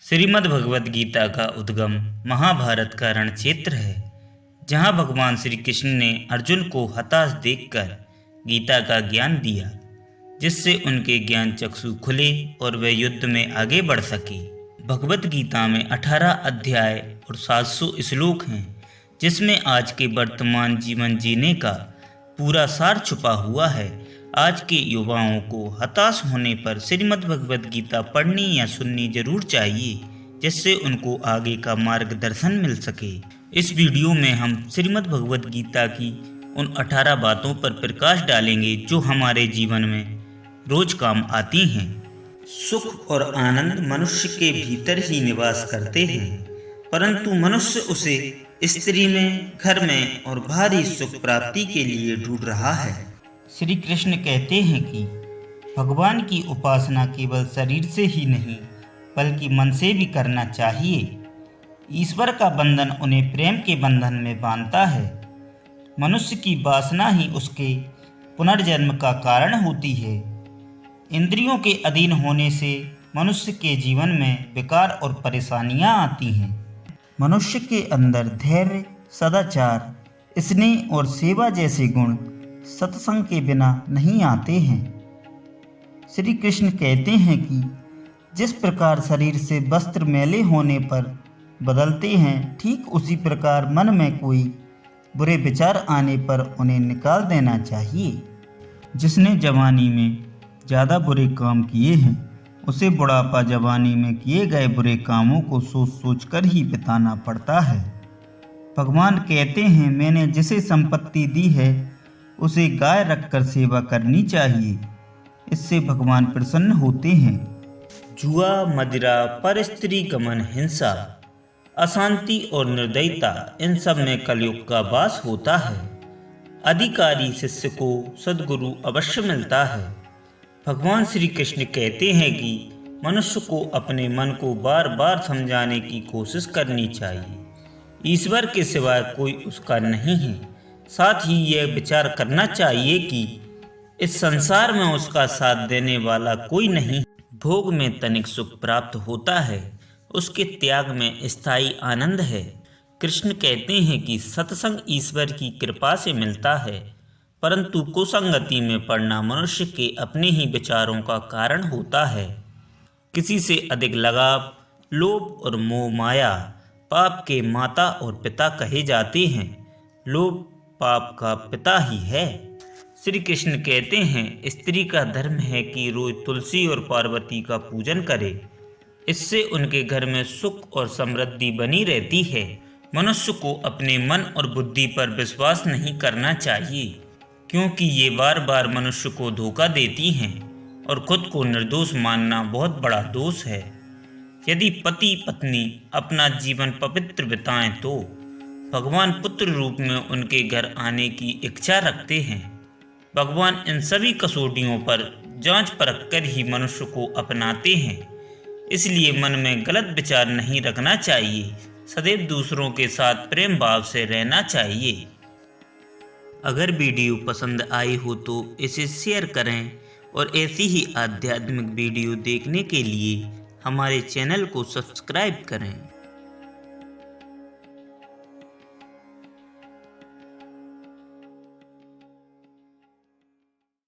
श्रीमद् भगवद गीता का उद्गम महाभारत का रण क्षेत्र है, जहाँ भगवान श्री कृष्ण ने अर्जुन को हताश देखकर गीता का ज्ञान दिया, जिससे उनके ज्ञान चक्षु खुले और वे युद्ध में आगे बढ़ सके। भगवद गीता में 18 अध्याय और 700 श्लोक हैं, जिसमें आज के वर्तमान जीवन जीने का पूरा सार छुपा हुआ है। आज के युवाओं को हताश होने पर श्रीमद् भगवद गीता पढ़नी या सुननी जरूर चाहिए, जिससे उनको आगे का मार्गदर्शन मिल सके। इस वीडियो में हम श्रीमद् भगवद गीता की उन 18 बातों पर प्रकाश डालेंगे जो हमारे जीवन में रोज काम आती हैं। सुख और आनंद मनुष्य के भीतर ही निवास करते हैं, परंतु मनुष्य उसे स्त्री में, घर में और भारी सुख प्राप्ति के लिए ढूंढ रहा है। श्री कृष्ण कहते हैं कि भगवान की उपासना केवल शरीर से ही नहीं बल्कि मन से भी करना चाहिए। ईश्वर का बंधन उन्हें प्रेम के बंधन में बांधता है। मनुष्य की वासना ही उसके पुनर्जन्म का कारण होती है। इंद्रियों के अधीन होने से मनुष्य के जीवन में विकार और परेशानियां आती हैं। मनुष्य के अंदर धैर्य, सदाचार, स्नेह और सेवा जैसे गुण सत्संग के बिना नहीं आते हैं। श्री कृष्ण कहते हैं कि जिस प्रकार शरीर से वस्त्र मैले होने पर बदलते हैं, ठीक उसी प्रकार मन में कोई बुरे विचार आने पर उन्हें निकाल देना चाहिए। जिसने जवानी में ज़्यादा बुरे काम किए हैं, उसे बुढ़ापा जवानी में किए गए बुरे कामों को सोच सोच कर ही बिताना पड़ता है। भगवान कहते हैं, मैंने जिसे संपत्ति दी है उसे गाय रखकर सेवा करनी चाहिए, इससे भगवान प्रसन्न होते हैं। जुआ, मदिरा, परस्त्री गमन, हिंसा, अशांति और निर्दयता, इन सब में कलयुग का वास होता है। अधिकारी शिष्य को सद्गुरु अवश्य मिलता है। भगवान श्री कृष्ण कहते हैं कि मनुष्य को अपने मन को बार बार समझाने की कोशिश करनी चाहिए। ईश्वर के सिवाय कोई उसका नहीं है। साथ ही यह विचार करना चाहिए कि इस संसार में उसका साथ देने वाला कोई नहीं। भोग में तनिक सुख प्राप्त होता है, उसके त्याग में स्थायी आनंद है। कृष्ण कहते हैं कि सत्संग ईश्वर की कृपा से मिलता है, परंतु कुसंगति में पड़ना मनुष्य के अपने ही विचारों का कारण होता है। किसी से अधिक लगाव, लोभ और मोह माया पाप के माता और पिता कहे जाते हैं। लोभ पाप का पिता ही है। श्री कृष्ण कहते हैं, स्त्री का धर्म है कि रोज तुलसी और पार्वती का पूजन करे, इससे उनके घर में सुख और समृद्धि बनी रहती है। मनुष्य को अपने मन और बुद्धि पर विश्वास नहीं करना चाहिए, क्योंकि ये बार बार मनुष्य को धोखा देती हैं और खुद को निर्दोष मानना बहुत बड़ा दोष है। यदि पति पत्नी अपना जीवन पवित्र बिताएं तो भगवान पुत्र रूप में उनके घर आने की इच्छा रखते हैं। भगवान इन सभी कसौटियों पर जांच परख कर ही मनुष्य को अपनाते हैं। इसलिए मन में गलत विचार नहीं रखना चाहिए। सदैव दूसरों के साथ प्रेम भाव से रहना चाहिए। अगर वीडियो पसंद आई हो तो इसे शेयर करें और ऐसी ही आध्यात्मिक वीडियो देखने के लिए हमारे चैनल को सब्सक्राइब करें।